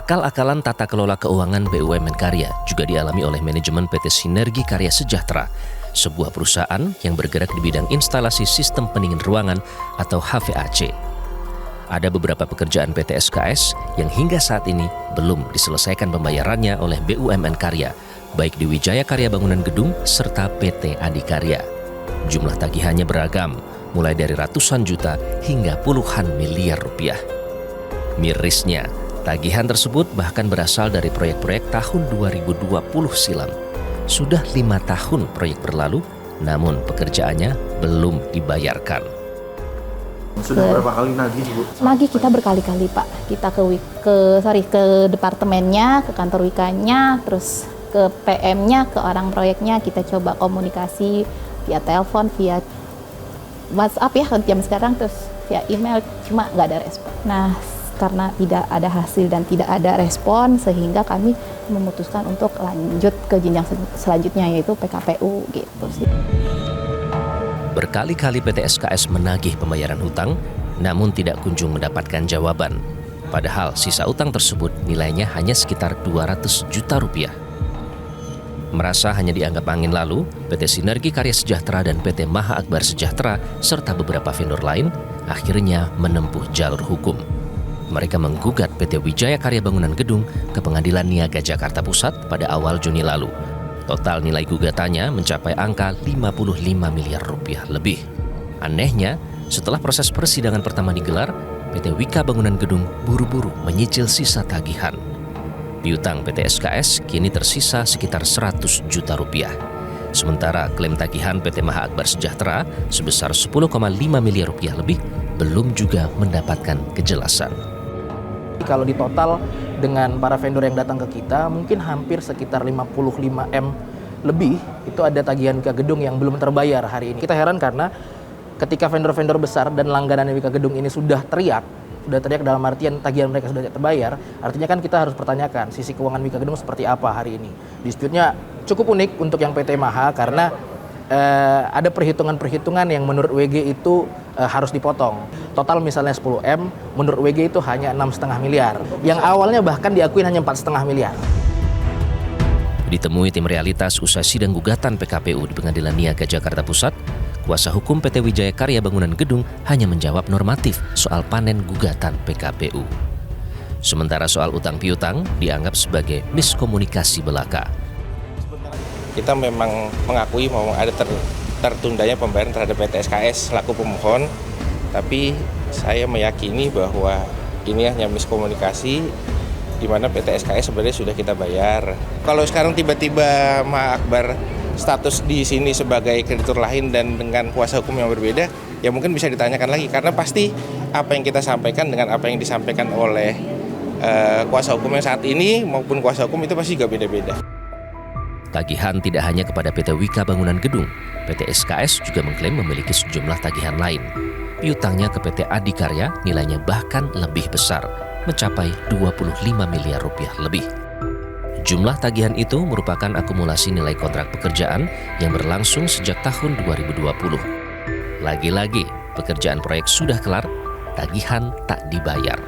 Akal-akalan tata kelola keuangan BUMN Karya juga dialami oleh manajemen PT Sinergi Karya Sejahtera, sebuah perusahaan yang bergerak di bidang instalasi sistem pendingin ruangan atau HVAC. Ada beberapa pekerjaan PT SKS yang hingga saat ini belum diselesaikan pembayarannya oleh BUMN Karya, baik di Wijaya Karya Bangunan Gedung serta PT Adikarya. Jumlah tagihannya beragam, mulai dari ratusan juta hingga puluhan miliar rupiah. Mirisnya, tagihan tersebut bahkan berasal dari proyek-proyek tahun 2020 silam. Sudah 5 tahun proyek berlalu, namun pekerjaannya belum dibayarkan. Sudah berapa kali nagih, Bu? Nagih kita berkali-kali, Pak. Kita ke departemennya, ke kantor Wikanya, terus ke PM-nya, ke orang proyeknya, kita coba komunikasi via telepon, via WhatsApp ya jam sekarang, terus via email, cuma nggak ada respon. Nah, karena tidak ada hasil dan tidak ada respon, sehingga kami memutuskan untuk lanjut ke jenjang selanjutnya, yaitu PKPU gitu sih. Berkali-kali PT SKS menagih pembayaran hutang, namun tidak kunjung mendapatkan jawaban. Padahal sisa utang tersebut nilainya hanya sekitar 200 juta rupiah. Merasa hanya dianggap angin lalu, PT Sinergi Karya Sejahtera dan PT Maha Akbar Sejahtera serta beberapa vendor lain akhirnya menempuh jalur hukum. Mereka menggugat PT Wijaya Karya Bangunan Gedung ke Pengadilan Niaga Jakarta Pusat pada awal Juni lalu. Total nilai gugatannya mencapai angka 55 miliar rupiah lebih. Anehnya, setelah proses persidangan pertama digelar, PT Wika Bangunan Gedung buru-buru menyicil sisa tagihan. Piutang PT SKS kini tersisa sekitar 100 juta rupiah. Sementara klaim tagihan PT Maha Akbar Sejahtera sebesar 10,5 miliar rupiah lebih belum juga mendapatkan kejelasan. Kalau di total dengan para vendor yang datang ke kita, mungkin hampir sekitar 55 M lebih itu ada tagihan Wika Gedung yang belum terbayar hari ini. Kita heran karena ketika vendor-vendor besar dan langganan Wika Gedung ini sudah teriak dalam artian tagihan mereka sudah terbayar, artinya kan kita harus pertanyakan sisi keuangan Wika Gedung seperti apa hari ini. Dispute-nya cukup unik untuk yang PT Maha karena ada perhitungan-perhitungan yang menurut WG itu harus dipotong. Total misalnya 10 M, menurut WG itu hanya 6,5 miliar. Yang awalnya bahkan diakuin hanya 4,5 miliar. Ditemui tim realitas usai sidang gugatan PKPU di Pengadilan Niaga Jakarta Pusat, kuasa hukum PT Wijaya Karya Bangunan Gedung hanya menjawab normatif soal panen gugatan PKPU. Sementara soal utang piutang dianggap sebagai miskomunikasi belaka. Kita memang mengakui bahwa ada tertundanya pembayaran terhadap PT SKS selaku pemohon, tapi saya meyakini bahwa ini hanya miskomunikasi di mana PT SKS sebenarnya sudah kita bayar. Kalau sekarang tiba-tiba Maha Akbar status di sini sebagai kreditur lain dan dengan kuasa hukum yang berbeda, ya mungkin bisa ditanyakan lagi karena pasti apa yang kita sampaikan dengan apa yang disampaikan oleh kuasa hukum yang saat ini maupun kuasa hukum itu pasti juga beda-beda. Tagihan tidak hanya kepada PT Wika Bangunan Gedung, PT SKS juga mengklaim memiliki sejumlah tagihan lain. Piutangnya ke PT Adikarya nilainya bahkan lebih besar, mencapai 25 miliar rupiah lebih. Jumlah tagihan itu merupakan akumulasi nilai kontrak pekerjaan yang berlangsung sejak tahun 2020. Lagi-lagi, pekerjaan proyek sudah kelar, tagihan tak dibayar.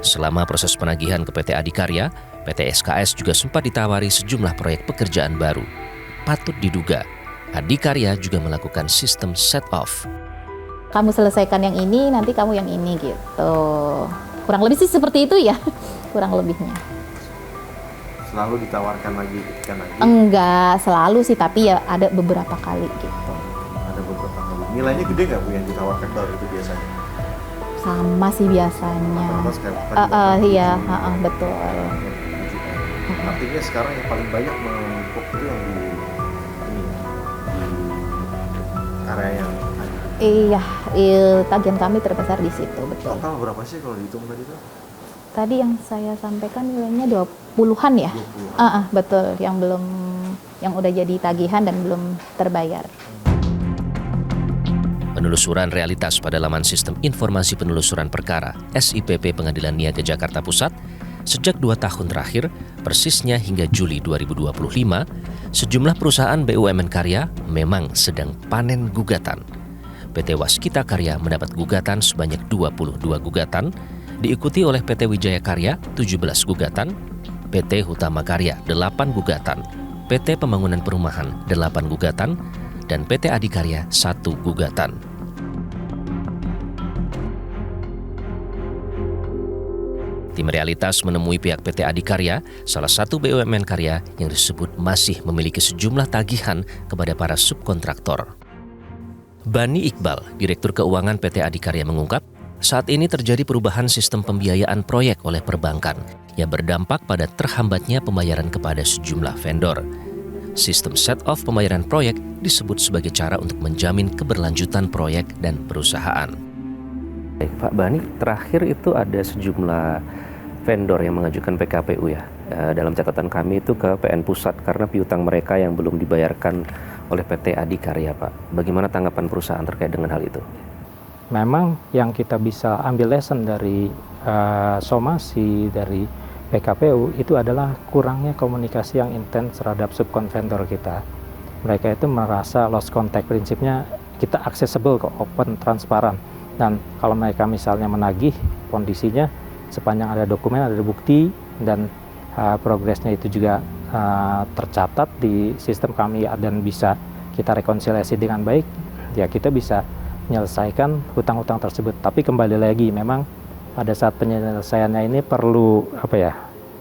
Selama proses penagihan ke PT Adikarya, PT SKS juga sempat ditawari sejumlah proyek pekerjaan baru. Patut diduga, Adikarya juga melakukan sistem set-off. Kamu selesaikan yang ini, nanti kamu yang ini gitu. Kurang lebih sih seperti itu ya, kurang lebihnya. Selalu ditawarkan lagi ketika nagih? Enggak selalu sih, tapi ya ada beberapa kali gitu. Ada beberapa kali. Nilainya gede nggak Bu yang ditawarkan kalau itu biasanya? Sama sih biasanya. Iya, betul. Artinya sekarang yang paling banyak menumpuk itu yang di karya yang iya, tagihan kami terbesar di situ, betul. Total berapa sih kalau dihitung tadi tuh? Tadi yang saya sampaikan nilainya 20-an ya? 20-an. Betul, yang udah jadi tagihan dan belum terbayar. Penelusuran realitas pada laman Sistem Informasi Penelusuran Perkara SIPP Pengadilan Niaga Jakarta Pusat, sejak 2 tahun terakhir, persisnya hingga Juli 2025, sejumlah perusahaan BUMN Karya memang sedang panen gugatan. PT Waskita Karya mendapat gugatan sebanyak 22 gugatan, Diikuti oleh PT Wijaya Karya 17 gugatan, PT Hutama Karya 8 gugatan, PT Pembangunan Perumahan 8 gugatan, dan PT Adikarya 1 gugatan. Tim Realitas menemui pihak PT Adikarya, salah satu BUMN karya yang disebut masih memiliki sejumlah tagihan kepada para subkontraktor. Bani Iqbal, Direktur Keuangan PT Adikarya mengungkap, saat ini terjadi perubahan sistem pembiayaan proyek oleh perbankan yang berdampak pada terhambatnya pembayaran kepada sejumlah vendor. Sistem set-off pembayaran proyek disebut sebagai cara untuk menjamin keberlanjutan proyek dan perusahaan. Pak Bani, terakhir itu ada sejumlah vendor yang mengajukan PKPU ya. Dalam catatan kami itu ke PN Pusat karena piutang mereka yang belum dibayarkan oleh PT Adikarya, Pak. Bagaimana tanggapan perusahaan terkait dengan hal itu? Memang yang kita bisa ambil lesson dari somasi dari PKPU itu adalah kurangnya komunikasi yang intens terhadap subkon vendor kita. Mereka itu merasa lost contact, prinsipnya kita accessible kok, open, transparan. Dan kalau mereka misalnya menagih, kondisinya sepanjang ada dokumen, ada bukti, dan progresnya itu juga tercatat di sistem kami dan bisa kita rekonsiliasi dengan baik, ya kita bisa menyelesaikan hutang-hutang tersebut. Tapi kembali lagi, memang pada saat penyelesaiannya ini perlu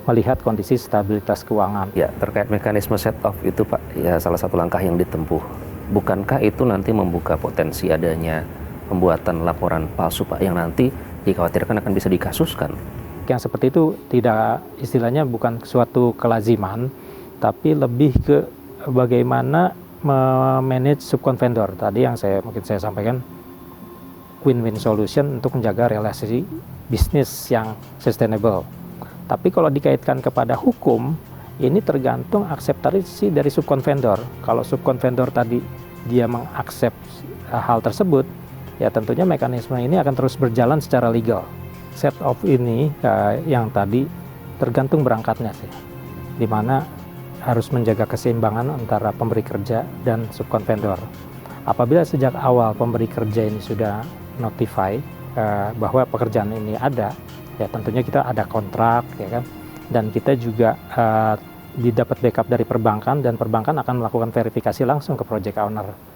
melihat kondisi stabilitas keuangan. Ya, terkait mekanisme set-off itu Pak, ya salah satu langkah yang ditempuh. Bukankah itu nanti membuka potensi adanya pembuatan laporan palsu Pak, yang nanti dikhawatirkan akan bisa dikasuskan? Yang seperti itu tidak, istilahnya bukan suatu kelaziman, tapi lebih ke bagaimana memanage subkon vendor. Tadi yang mungkin saya sampaikan, win-win solution untuk menjaga relasi bisnis yang sustainable. Tapi kalau dikaitkan kepada hukum, ini tergantung akseptasi dari subkon vendor. Kalau subkon vendor tadi dia mengaksep hal tersebut, ya tentunya mekanisme ini akan terus berjalan secara legal. Set off ini yang tadi tergantung berangkatnya sih, di mana harus menjaga keseimbangan antara pemberi kerja dan subkon vendor. Apabila sejak awal pemberi kerja ini sudah notify bahwa pekerjaan ini ada, ya tentunya kita ada kontrak, ya kan, dan kita juga didapat backup dari perbankan, dan perbankan akan melakukan verifikasi langsung ke project owner.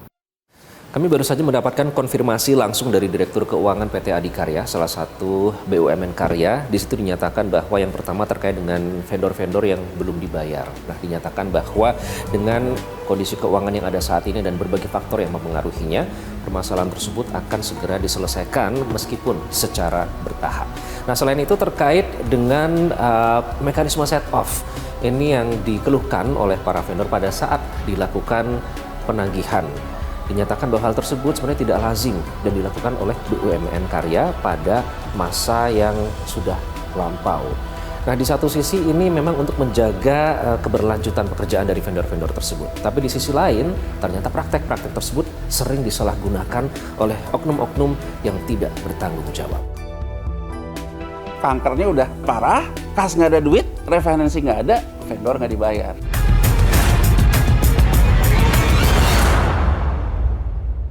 Kami baru saja mendapatkan konfirmasi langsung dari Direktur Keuangan PT Adikarya, salah satu BUMN karya. Di situ dinyatakan bahwa yang pertama terkait dengan vendor-vendor yang belum dibayar. Nah, dinyatakan bahwa dengan kondisi keuangan yang ada saat ini dan berbagai faktor yang mempengaruhinya, permasalahan tersebut akan segera diselesaikan meskipun secara bertahap. Nah, selain itu terkait dengan mekanisme set-off, ini yang dikeluhkan oleh para vendor pada saat dilakukan penagihan. Dinyatakan bahwa hal tersebut sebenarnya tidak lazim dan dilakukan oleh BUMN karya pada masa yang sudah lampau. Nah, di satu sisi ini memang untuk menjaga keberlanjutan pekerjaan dari vendor-vendor tersebut. Tapi di sisi lain, ternyata praktek-praktek tersebut sering disalahgunakan oleh oknum-oknum yang tidak bertanggung jawab. Kankernya udah parah, kas nggak ada duit, refinansi nggak ada, vendor nggak dibayar.